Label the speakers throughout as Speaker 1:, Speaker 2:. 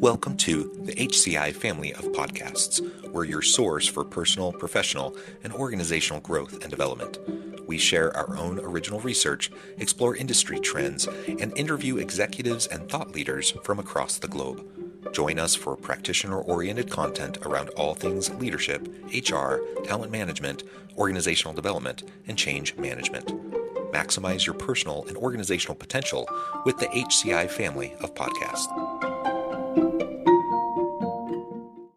Speaker 1: Welcome to the HCI family of podcasts. We're your source for personal, professional, and organizational growth and development. We share our own original research, explore industry trends, and interview executives and thought leaders from across the globe. Join us for practitioner-oriented content around all things leadership, HR, talent management, organizational development, and change management. Maximize your personal and organizational potential with the HCI family of podcasts.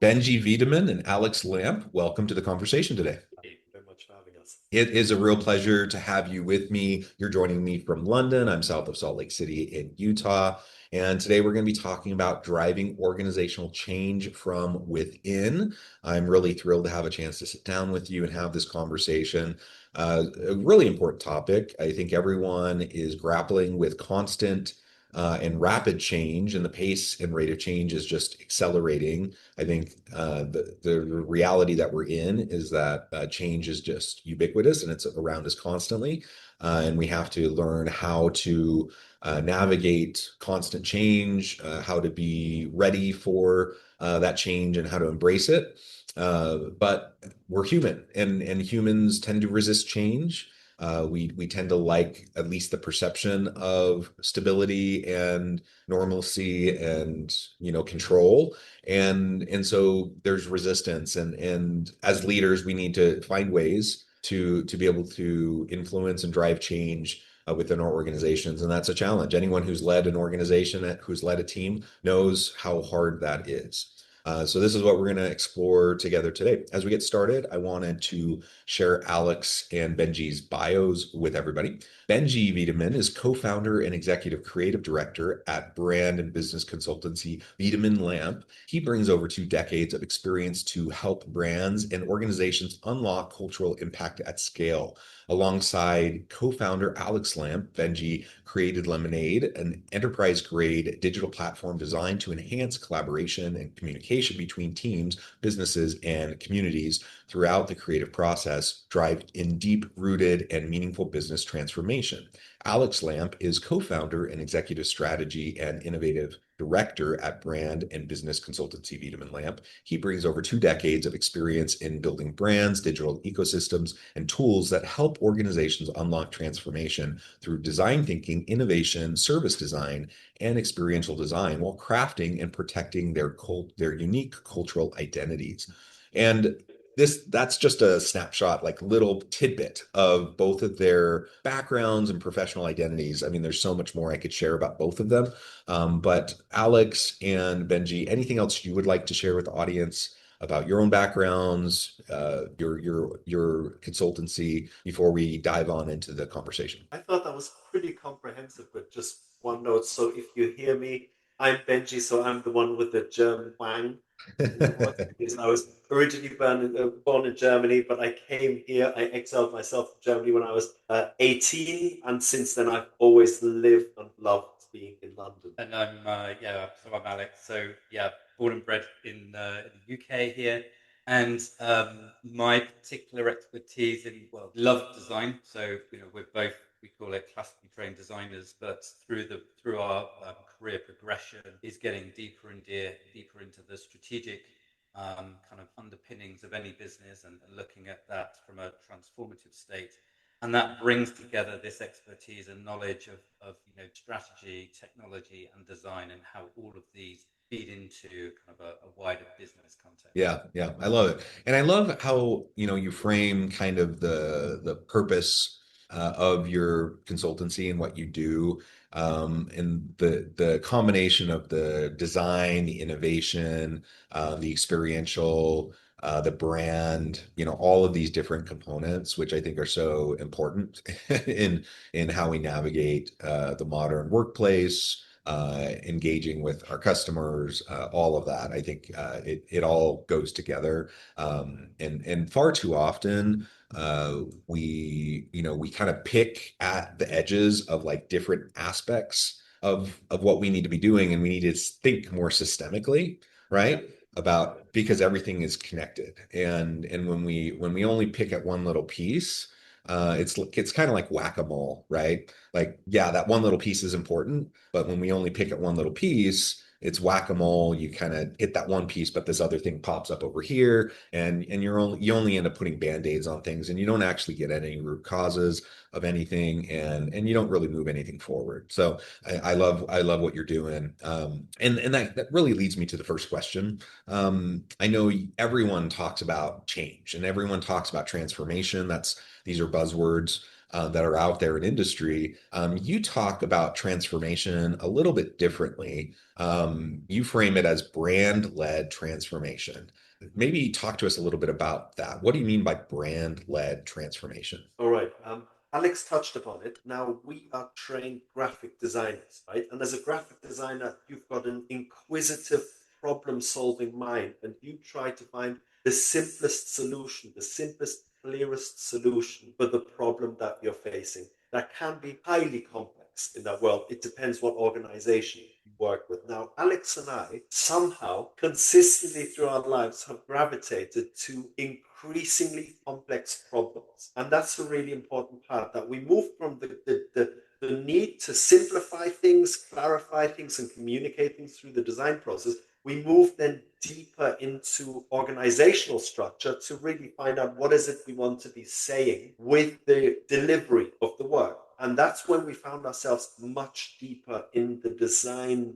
Speaker 1: Benji Wiedemann and Alex Lampe, welcome to the conversation today.
Speaker 2: Thank you very much for having us.
Speaker 1: It is a real pleasure to have you with me. You're joining me from London. I'm south of Salt Lake City in Utah. And today we're going to be talking about driving organizational change from within. I'm really thrilled to have a chance to sit down with you and have this conversation. A really important topic. I think everyone is grappling with constant and rapid change, and the pace and rate of change is just accelerating. I think the reality that we're in is that change is just ubiquitous and it's around us constantly. And we have to learn how to navigate constant change, how to be ready for that change and how to embrace it. But we're human, and humans tend to resist change. We tend to like at least the perception of stability and normalcy and control, and so there's resistance, and as leaders we need to find ways to be able to influence and drive change within our organizations, and that's a challenge. Anyone who's led an organization, who's led a team, knows how hard that is. So this is what we're going to explore together today. As we get started, I wanted to share Alex and Benji's bios with everybody. Benji Wiedemann is co-founder and executive creative director at brand and business consultancy Wiedemann Lampe. He brings over 2 decades of experience to help brands and organizations unlock cultural impact at scale. Alongside co-founder Alex Lampe, Benji created Lemonade, an enterprise-grade digital platform designed to enhance collaboration and communication between teams, businesses, and communities throughout the creative process, drive in deep-rooted and meaningful business transformation. Alex Lampe is co-founder and executive strategy and innovative director at brand and business consultancy Wiedemann Lampe. He brings over 2 decades of experience in building brands, digital ecosystems, and tools that help organizations unlock transformation through design thinking, innovation, service design, and experiential design, while crafting and protecting their unique cultural identities. And that's just a snapshot, like little tidbit of both of their backgrounds and professional identities. I mean, there's so much more I could share about both of them. But Alex and Benji, anything else you would like to share with the audience about your own backgrounds, your consultancy, before we dive on into the conversation?
Speaker 2: I thought that was pretty comprehensive, but just one note. So if you hear me, I'm Benji, so I'm the one with the German twang. I was originally born in Germany, but I came here, I exiled myself from Germany when I was 18, and since then I've always lived and loved being in London.
Speaker 3: And I'm Alex. So yeah, born and bred in the UK here, and my particular expertise in love design. So we call it classically trained designers, but through our career progression is getting deeper into the strategic kind of underpinnings of any business and looking at that from a transformative state. And that brings together this expertise and knowledge of strategy, technology, and design, and how all of these feed into kind of a wider business context.
Speaker 1: Yeah, I love it. And I love how, you frame kind of the purpose of your consultancy and what you do, and the combination of the design, the innovation, the experiential, the brand, all of these different components, which I think are so important in how we navigate the modern workplace, engaging with our customers, all of that. I think it all goes together, and far too often we kind of pick at the edges of like different aspects of what we need to be doing, and we need to think more systemically, right? Because everything is connected, and when we only pick at one little piece, it's kind of like whack-a-mole, right? Like, yeah, that one little piece is important, but when we only pick at one little piece, it's whack-a-mole. You kind of hit that one piece, but this other thing pops up over here, and you only end up putting band-aids on things, and you don't actually get at any root causes of anything, and you don't really move anything forward. So I love what you're doing. And that really leads me to the first question. I know everyone talks about change and everyone talks about transformation. These are buzzwords that are out there in industry. You talk about transformation a little bit differently. You frame it as brand-led transformation. Maybe talk to us a little bit about that. What do you mean by brand-led transformation?
Speaker 2: All right. Alex touched upon it. Now, we are trained graphic designers, right? And as a graphic designer, you've got an inquisitive, problem-solving mind, and you try to find the simplest solution, the simplest, clearest solution for the problem that you're facing. That can be highly complex in that world. It depends what organization you work with. Now, Alex and I somehow consistently through our lives have gravitated to increasingly complex problems. And that's a really important part, that we move from the need to simplify things, clarify things, and communicate things through the design process. We move then deeper into organizational structure to really find out what is it we want to be saying with the delivery of the work. And that's when we found ourselves much deeper in the design,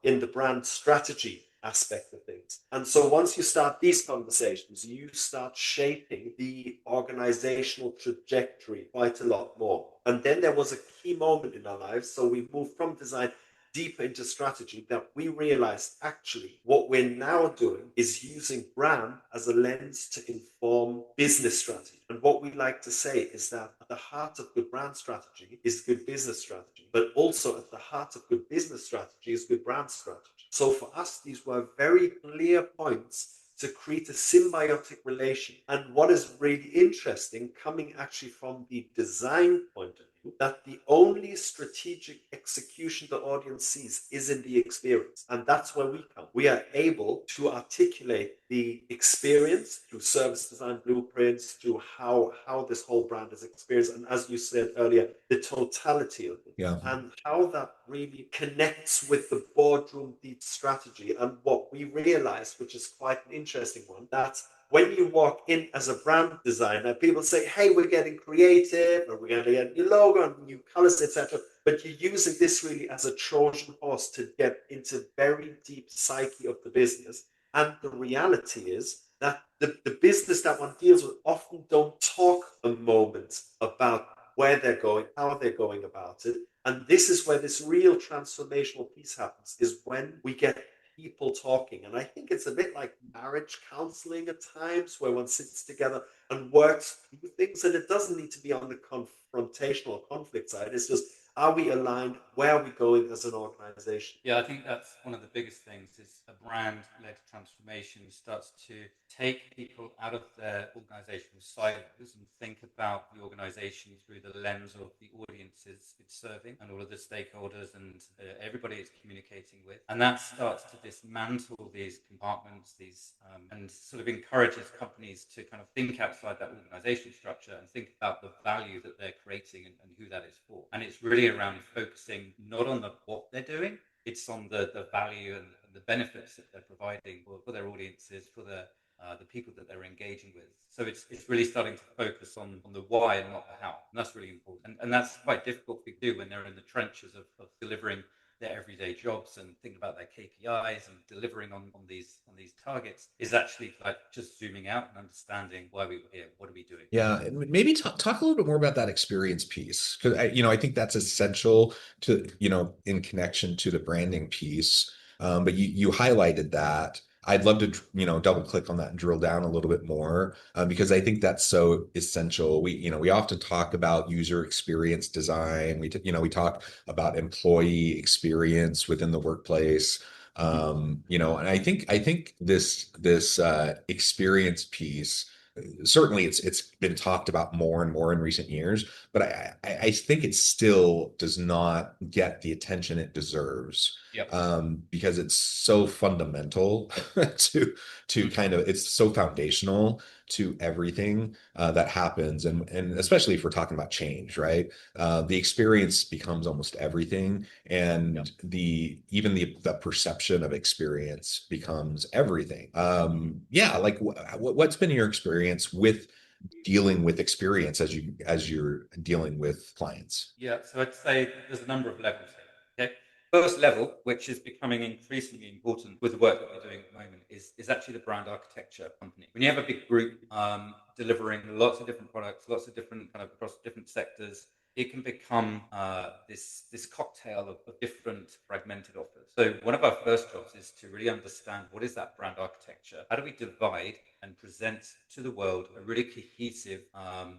Speaker 2: in the brand strategy aspect of things. And so once you start these conversations, you start shaping the organizational trajectory quite a lot more. And then there was a key moment in our lives. So we moved from design deeper into strategy, that we realized actually what we're now doing is using brand as a lens to inform business strategy. And what we like to say is that at the heart of good brand strategy is good business strategy, but also at the heart of good business strategy is good brand strategy. So for us, these were very clear points to create a symbiotic relation. And what is really interesting, coming actually from the design point of view, that the only strategic execution the audience sees is in the experience. And that's where we come. We are able to articulate the experience through service design blueprints, through how this whole brand is experienced. And as you said earlier, the totality of it.
Speaker 1: Yeah.
Speaker 2: And how that really connects with the boardroom deep strategy. And what we realized, which is quite an interesting one, that when you walk in as a brand designer, people say, hey, we're getting creative, or we're going to get a new logo and new colors, etc. But you're using this really as a Trojan horse to get into very deep psyche of the business. And the reality is that the business that one deals with often don't talk a moment about where they're going, how they're going about it. And this is where this real transformational piece happens, is when we get people talking. And I think it's a bit like marriage counseling at times, where one sits together and works through things. And it doesn't need to be on the confrontational conflict side. It's just, are we aligned? Where are we going as an organization?
Speaker 3: Yeah, I think that's one of the biggest things, is a brand-led transformation starts to take people out of their organizational silos and think about the organization through the lens of the audiences it's serving and all of the stakeholders and everybody it's communicating with. And that starts to dismantle these compartments, and sort of encourages companies to kind of think outside that organizational structure and think about the value that they're creating and who that is for. And it's really around focusing not on what they're doing, it's on the value and the benefits that they're providing for their audiences, for the people that they're engaging with. So it's really starting to focus on the why and not the how. And that's really important. And that's quite difficult to do when they're in the trenches of delivering their everyday jobs and thinking about their KPIs and delivering on these targets, is actually like just zooming out and understanding why we were here, what are we doing.
Speaker 1: Yeah, and maybe talk a little bit more about that experience piece, because I think that's essential to, in connection to the branding piece. But you highlighted that. I'd love to, double click on that and drill down a little bit more, because I think that's so essential. We often talk about user experience design. We talk about employee experience within the workplace. And I think this experience piece, certainly it's been talked about more and more in recent years, but I think it still does not get the attention it deserves.
Speaker 3: Yep.
Speaker 1: Because it's so fundamental to kind of, it's so foundational to everything that happens, and especially if we're talking about change, right? The experience becomes almost everything, and even the perception of experience becomes everything. Yeah, like what's been your experience with dealing with experience as you're dealing with clients?
Speaker 3: Yeah, so I'd say there's a number of levels here. Okay. First level, which is becoming increasingly important with the work that we're doing at the moment, is actually the brand architecture company. When you have a big group delivering lots of different products, lots of different kind of across different sectors, it can become this cocktail of different fragmented offers. So one of our first jobs is to really understand what is that brand architecture. How do we divide and present to the world a really cohesive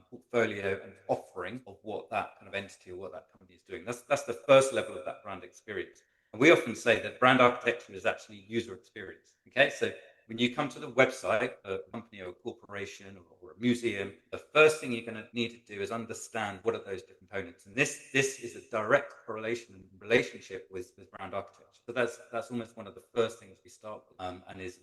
Speaker 3: portfolio and offering of what that kind of entity or what that company is doing. That's the first level of that brand experience. And we often say that brand architecture is actually user experience. Okay, so when you come to the website of a company or a corporation or a museum, the first thing you're going to need to do is understand what are those different components. And this is a direct correlation and relationship with brand architecture. So that's almost one of the first things we start with, and is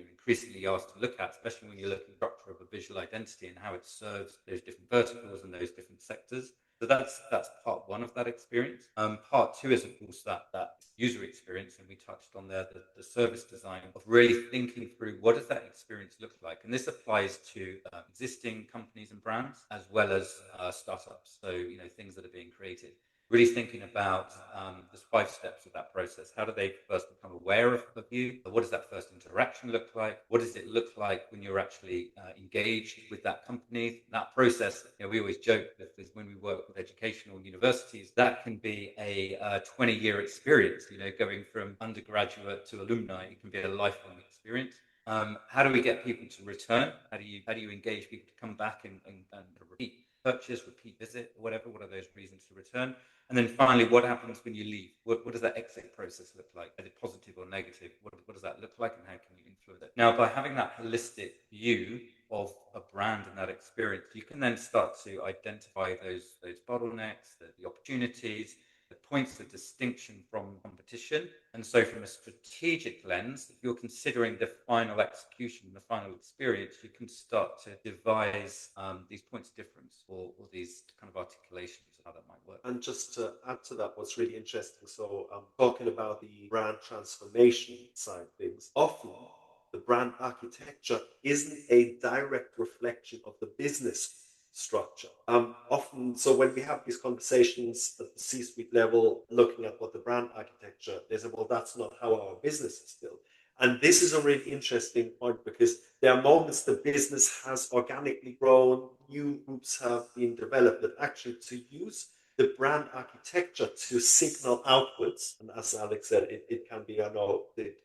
Speaker 3: increasingly asked to look at, especially when you're looking at the structure of a visual identity and how it serves those different verticals and those different sectors. So that's part one of that experience. Part two is, of course, that user experience, and we touched on there the service design of really thinking through what does that experience look like. And this applies to existing companies and brands as well as startups. So things that are being created. Really thinking about there's 5 steps of that process. How do they first become aware of you? What does that first interaction look like? What does it look like when you're actually engaged with that company? That process, we always joke that when we work with educational universities, that can be a 20-year experience, going from undergraduate to alumni. It can be a lifelong experience. How do we get people to return? How do you engage people to come back and repeat purchase, repeat visit, or whatever? What are those reasons to return? And then finally, what happens when you leave? What does that exit process look like? Is it positive or negative? What does that look like, and how can you influence it? Now, by having that holistic view of a brand and that experience, you can then start to identify those bottlenecks, the opportunities, the points of distinction from competition. And so from a strategic lens, if you're considering the final execution, the final experience, you can start to devise these points of difference or these kind of articulations of how that might work.
Speaker 2: And just to add to that, what's really interesting, so talking about the brand transformation side of things, often the brand architecture isn't a direct reflection of the business structure. Often, so when we have these conversations at the C-suite level, looking at what the brand architecture, they say, well, that's not how our business is built. And this is a really interesting point, because there are moments the business has organically grown, new groups have been developed, but actually to use the brand architecture to signal outwards, and as Alex said, it can be,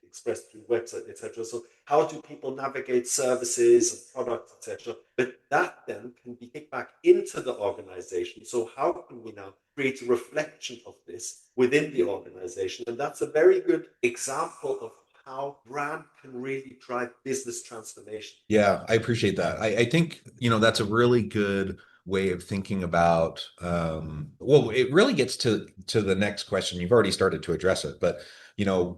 Speaker 2: expressed through website, etc. So how do people navigate services and products, etc.? But that then can be kicked back into the organization. So how can we now create a reflection of this within the organization? And that's a very good example of how brand can really drive business transformation.
Speaker 1: Yeah, I appreciate that. I think, that's a really good way of thinking about, well, it really gets to the next question. You've already started to address it, but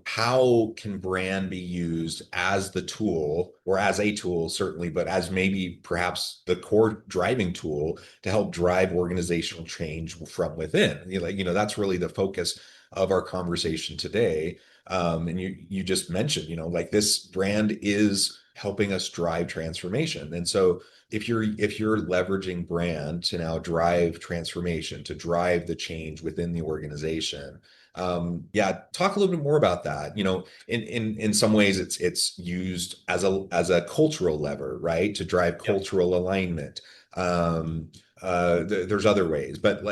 Speaker 1: how can brand be used as the tool, or as a tool, certainly, but as maybe perhaps the core driving tool to help drive organizational change from within? That's really the focus of our conversation today. And you just mentioned, like, this brand is helping us drive transformation. And so if you're leveraging brand to now drive transformation, to drive the change within the organization, talk a little bit more about that. In some ways it's used as a cultural lever, right, to drive cultural alignment. There's other ways, but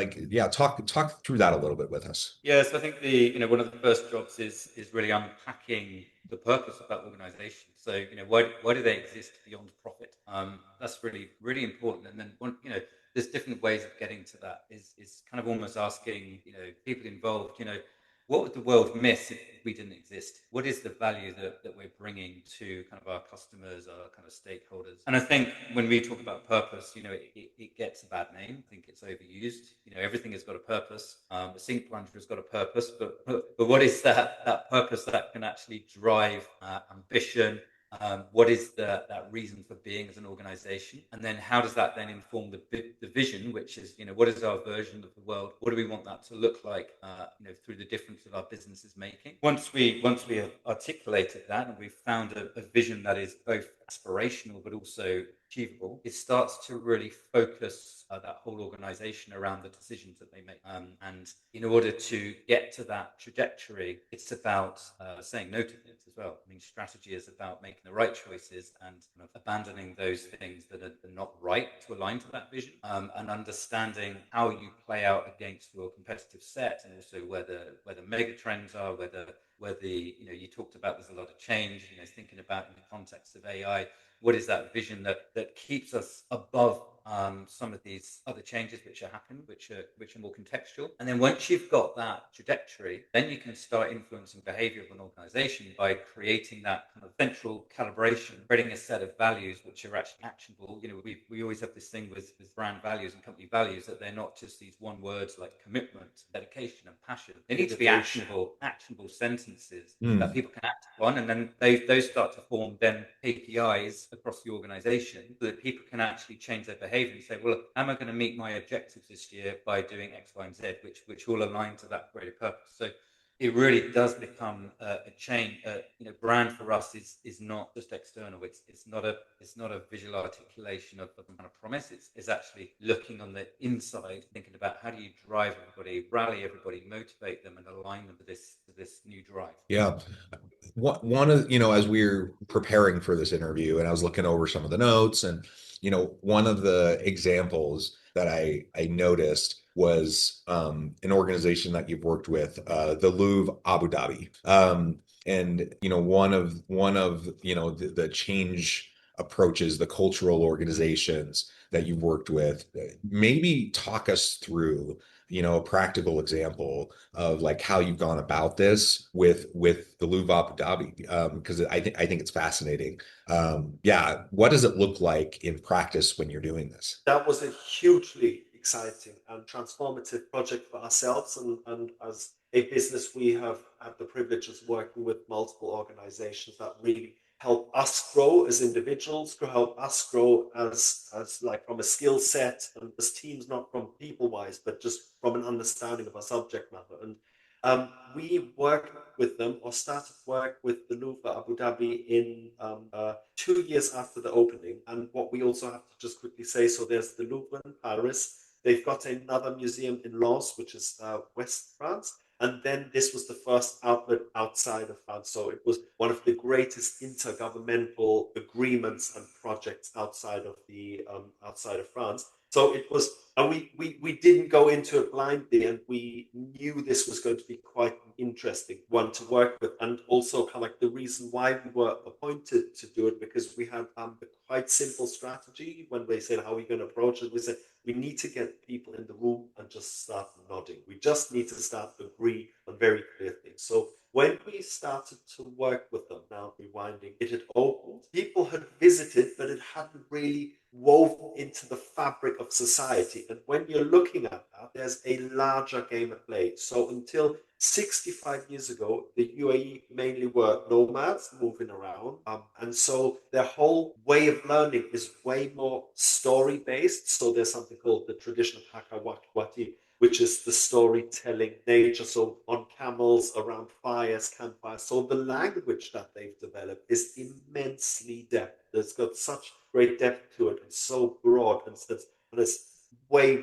Speaker 1: talk through that a little bit with us.
Speaker 3: Yes, I think the one of the first jobs is really unpacking the purpose of that organization. So why do they exist beyond profit? That's really important. And then there's different ways of getting to that. Is kind of almost asking people involved, what would the world miss if we didn't exist? What is the value that we're bringing to kind of our customers, our kind of stakeholders? And I think when we talk about purpose, it gets a bad name. I think it's overused. Everything has got a purpose. The sink plunger has got a purpose, but what is that purpose that can actually drive ambition, What is that reason for being as an organization? And then how does that then inform the vision, which is, what is our version of the world? What do we want that to look like, through the difference that our business is making? Once we have articulated that and we've found a vision that is both aspirational but also achievable, it starts to really focus that whole organization around the decisions that they make. And in order to get to that trajectory, it's about saying no to things as well. I mean, strategy is about making the right choices and abandoning those things that are not right to align to that vision, and understanding how you play out against your competitive set, and also where the mega trends are, where you talked about there's a lot of change, thinking about in the context of AI, what is that vision that keeps us above some of these other changes which are happening, which are more contextual. And then once you've got that trajectory, then you can start influencing behavior of an organization by creating that kind of central calibration, creating a set of values which are actually actionable. We always have this thing with brand values and company values, that they're not just these one words like commitment, dedication, and passion. They need to be actionable sentences that people can act upon, and then those start to form then KPIs across the organization, so that people can actually change their behavior and say, well, am I going to meet my objectives this year by doing X, Y, and Z, which all align to that greater purpose. So it really does become a chain. Brand for us is not just external. It's not a visual articulation of some kind of promise. It's actually looking on the inside, thinking about how do you drive everybody, rally everybody, motivate them, and align them to this new drive.
Speaker 1: Yeah. One of, as we were preparing for this interview and I was looking over some of the notes, and, one of the examples that I noticed was an organization that you've worked with, the Louvre Abu Dhabi. And, one of the change approaches, the cultural organizations that you've worked with. Maybe talk us through, a practical example of like how you've gone about this with the Louvre Abu Dhabi, because I think it's fascinating. Yeah, what does it look like in practice when you're doing this?
Speaker 2: That was a hugely exciting and transformative project for ourselves, and as a business, we have had the privilege of working with multiple organizations that really help us grow as individuals, help us grow as like from a skill set and as teams, not from people wise, but just from an understanding of our subject matter. And we worked with them, or started work with the Louvre Abu Dhabi in 2 years after the opening. And what we also have to just quickly say, so there's the Louvre in Paris. They've got another museum in Lens, which is West France. And then this was the first outlet outside of France. So it was one of the greatest intergovernmental agreements and projects outside of France. So it was, and we didn't go into it blindly, and we knew this was going to be quite an interesting one to work with, and also kind of like the reason why we were appointed to do it, because we had a quite simple strategy. When they said, how are we going to approach it, we said, we need to get people in the room and just start nodding. We just need to start to agree on very clear things. So when we started to work with them, now rewinding, it had opened, people had visited, but it hadn't really woven into the fabric of society. And when you're looking at that, there's a larger game at play. So until 65 years ago, the UAE mainly were nomads moving around. And so their whole way of learning is way more story based. So there's something called the traditional Hakawati, which is the storytelling nature. So on camels, around fires, campfires. So the language that they've developed is immensely depth. It's got such great depth to it. It's so broad, and it's way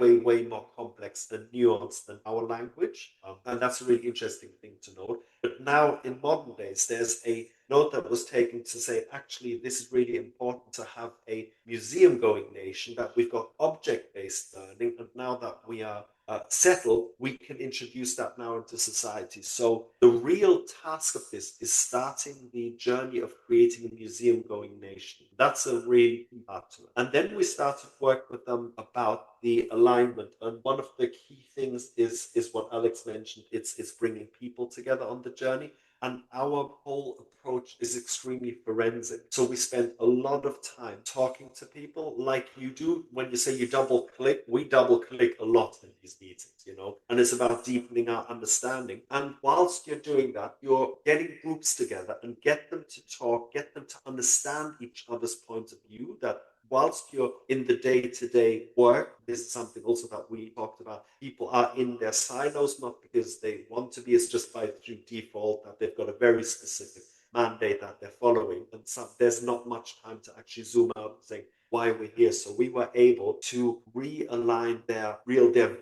Speaker 2: more complex and nuanced than our language. And that's a really interesting thing to note. But now in modern days, there's a note that was taken to say, actually, this is really important to have a museum going nation, that we've got object-based learning. And now that we are settled, we can introduce that now into society. So the real task of this is starting the journey of creating a museum going nation. That's a really key part to it. And then we started work with them about the alignment. And one of the key things is what Alex mentioned. It's bringing people together on the journey. And our whole approach is extremely forensic. So we spend a lot of time talking to people like you do. When you say you double click, we double click a lot in these meetings, you know, and it's about deepening our understanding. And whilst you're doing that, you're getting groups together and get them to talk, get them to understand each other's point of view, that whilst you're in the day-to-day work, this is something also that we talked about. People are in their silos, not because they want to be, it's just by through default that they've got a very specific mandate that they're following. And so there's not much time to actually zoom out and say why we're here. So we were able to realign their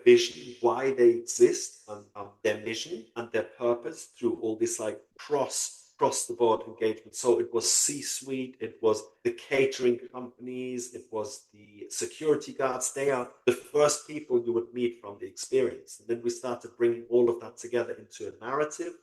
Speaker 2: vision, why they exist, and their mission and their purpose through all this like cross the board engagement. So it was C-suite, it was the catering companies, it was the security guards. They are the first people you would meet from the experience. And then we started bringing all of that together into a narrative,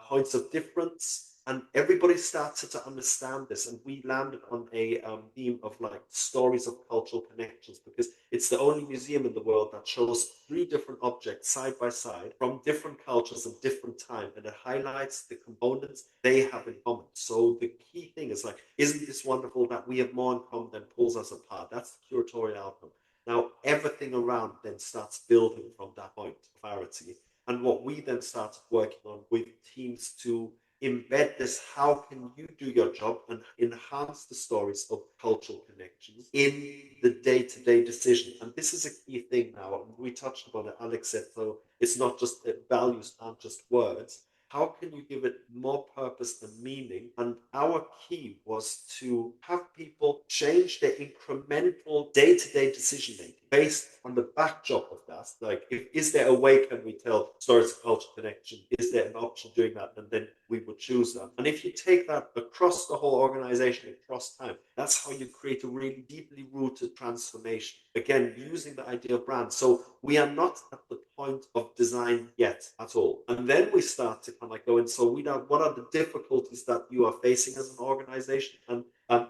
Speaker 2: points of difference. And everybody started to understand this, and we landed on a theme of like stories of cultural connections, because it's the only museum in the world that shows 3 different objects side by side from different cultures and different time, and it highlights the components they have in common. So the key thing is like, isn't this wonderful that we have more in common than pulls us apart? That's the curatorial outcome. Now everything around then starts building from that point of clarity. And what we then started working on with teams to embed this, how can you do your job and enhance the stories of cultural connections in the day-to-day decision. And this is a key thing now. We touched upon it, Alex said, so it's not just that values aren't just words. How can you give it more purpose and meaning? And our key was to have people change their incremental day-to-day decision making based on the backdrop of that. Like, is there a way can we tell stories of cultural connection? Is there an option doing that? And then we would choose that. And if you take that across the whole organization, across time, that's how you create a really deeply rooted transformation. Again, using the idea of brand. So we are not at the point of design yet at all. And then we start to kind of like go in, so we know what are the difficulties that you are facing as an organization. And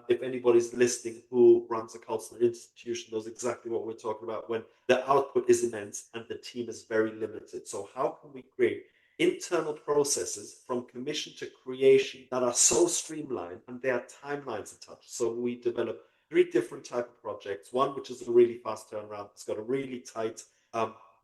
Speaker 2: if anybody's listening who runs a cultural institution knows exactly what we're talking about, when the output is immense and the team is very limited. So how can we create internal processes from commission to creation that are so streamlined and their timelines attached? So we develop 3 different type of projects. One, which is a really fast turnaround. It's got a really tight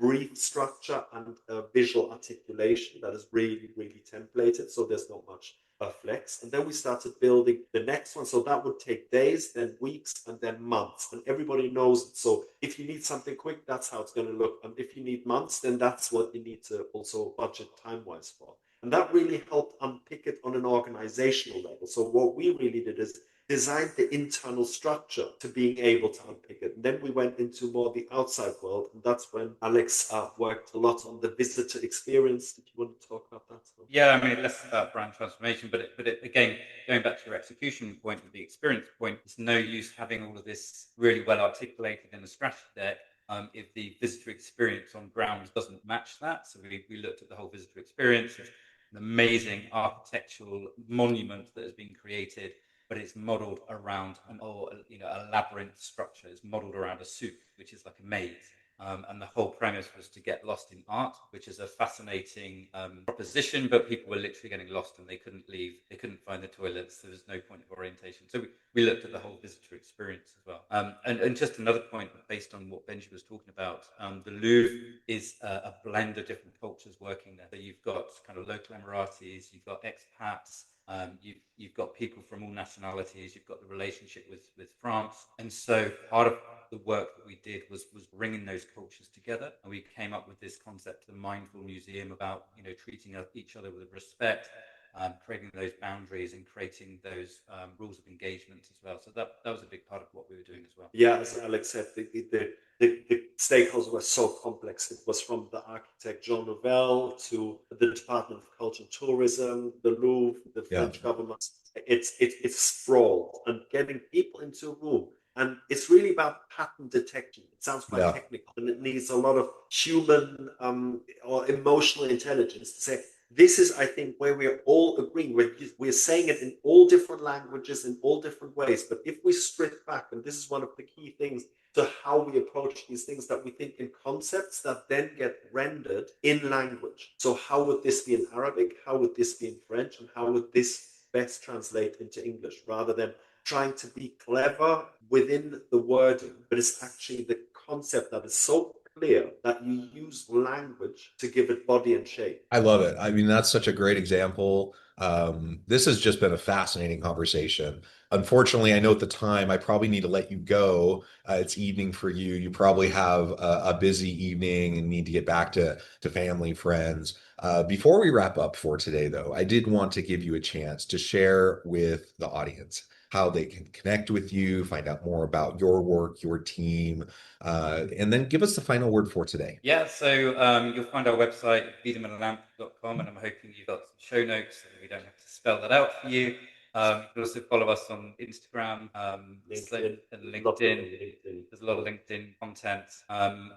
Speaker 2: brief structure and visual articulation that is really, really templated. So there's not much flex. And then we started building the next one. So that would take days, then weeks, and then months. And everybody knows it. So if you need something quick, that's how it's going to look. And if you need months, then that's what you need to also budget time-wise for. And that really helped unpick it on an organizational level. So what we really did is designed the internal structure to being able to unpick it. And then we went into more the outside world. And that's when Alex worked a lot on the visitor experience. Did you want to talk about that?
Speaker 3: Yeah, I mean, less about brand transformation, but again, going back to your execution point with the experience point, it's no use having all of this really well articulated in a strategy deck if the visitor experience on ground doesn't match that. So we looked at the whole visitor experience. It's an amazing architectural monument that has been created, but it's modeled around a labyrinth structure. It's modeled around a soup, which is like a maze. And the whole premise was to get lost in art, which is a fascinating proposition, but people were literally getting lost and they couldn't leave. They couldn't find the toilets. There was no point of orientation. So we looked at the whole visitor experience as well. And just another point based on what Benji was talking about, the Louvre is a blend of different cultures working there. So you've got kind of local Emiratis, you've got expats, you've got people from all nationalities, you've got the relationship with France. And so part of the work that we did was bringing those cultures together, and we came up with this concept, the mindful museum, about treating each other with respect, creating those boundaries and creating those rules of engagement as well. So that was a big part of what we were doing as well.
Speaker 2: Yeah, as Alex said, the stakeholders were so complex. It was from the architect Jean Nouvel to the Department of Culture and Tourism, the Louvre, the French government. It's sprawled, and getting people into a room. And it's really about pattern detection. It sounds quite technical, and it needs a lot of human or emotional intelligence to say, this is, I think, where we're all agreeing. We're saying it in all different languages, in all different ways. But if we strip back, and this is one of the key things to how we approach these things, that we think in concepts that then get rendered in language. So how would this be in Arabic? How would this be in French? And how would this best translate into English, rather than trying to be clever within the wording, but it's actually the concept that is so clear that you use language to give it body and shape.
Speaker 1: I love it. I mean, that's such a great example. This has just been a fascinating conversation. Unfortunately, I know at the time I probably need to let you go. It's evening for you. You probably have a busy evening and need to get back to family, friends. Before we wrap up for today, though, I did want to give you a chance to share with the audience how they can connect with you, find out more about your work, your team, and then give us the final word for today.
Speaker 3: Yeah, so you'll find our website at wiedemannlampe.com, and I'm hoping you've got some show notes so that we don't have to spell that out for you. You can also follow us on Instagram,
Speaker 2: LinkedIn.
Speaker 3: and LinkedIn. There's a lot of LinkedIn content.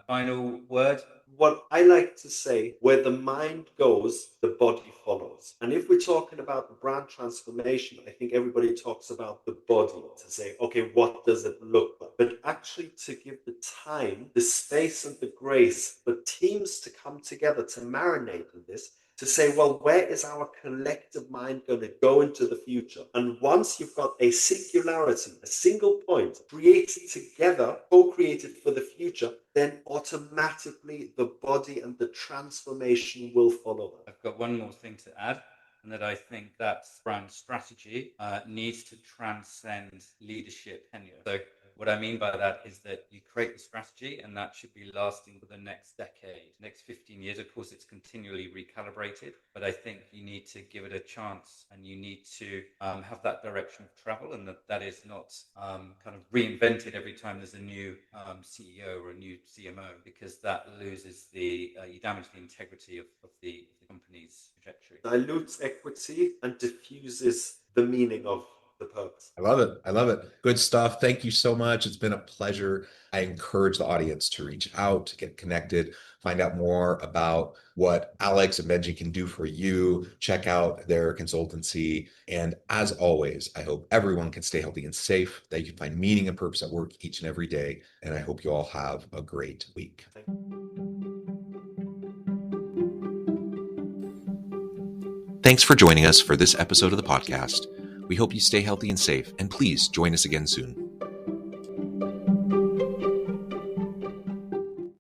Speaker 3: Final word?
Speaker 2: What I like to say, where the mind goes, the body follows. And if we're talking about brand transformation, I think everybody talks about the body to say, okay, what does it look like? But actually to give the time, the space and the grace for teams to come together to marinate in this, to say, well, where is our collective mind going to go into the future? And once you've got a singularity, a single point created together, co-created for the future, then automatically the body and the transformation will follow.
Speaker 3: I've got one more thing to add, and that I think that brand strategy needs to transcend leadership tenure. So what I mean by that is that you create the strategy, and that should be lasting for the next decade, next 15 years. Of course, it's continually recalibrated, but I think you need to give it a chance, and you need to have that direction of travel, and that is not kind of reinvented every time there's a new CEO or a new CMO, because that loses you damage the integrity of the company's trajectory.
Speaker 2: Dilutes equity and diffuses the meaning of the purpose.
Speaker 1: I love it. I love it. Good stuff. Thank you so much. It's been a pleasure. I encourage the audience to reach out, to get connected, find out more about what Alex and Benji can do for you. Check out their consultancy. And as always, I hope everyone can stay healthy and safe, that you can find meaning and purpose at work each and every day. And I hope you all have a great week. Thanks for joining us for this episode of the podcast. We hope you stay healthy and safe, and please join us again soon.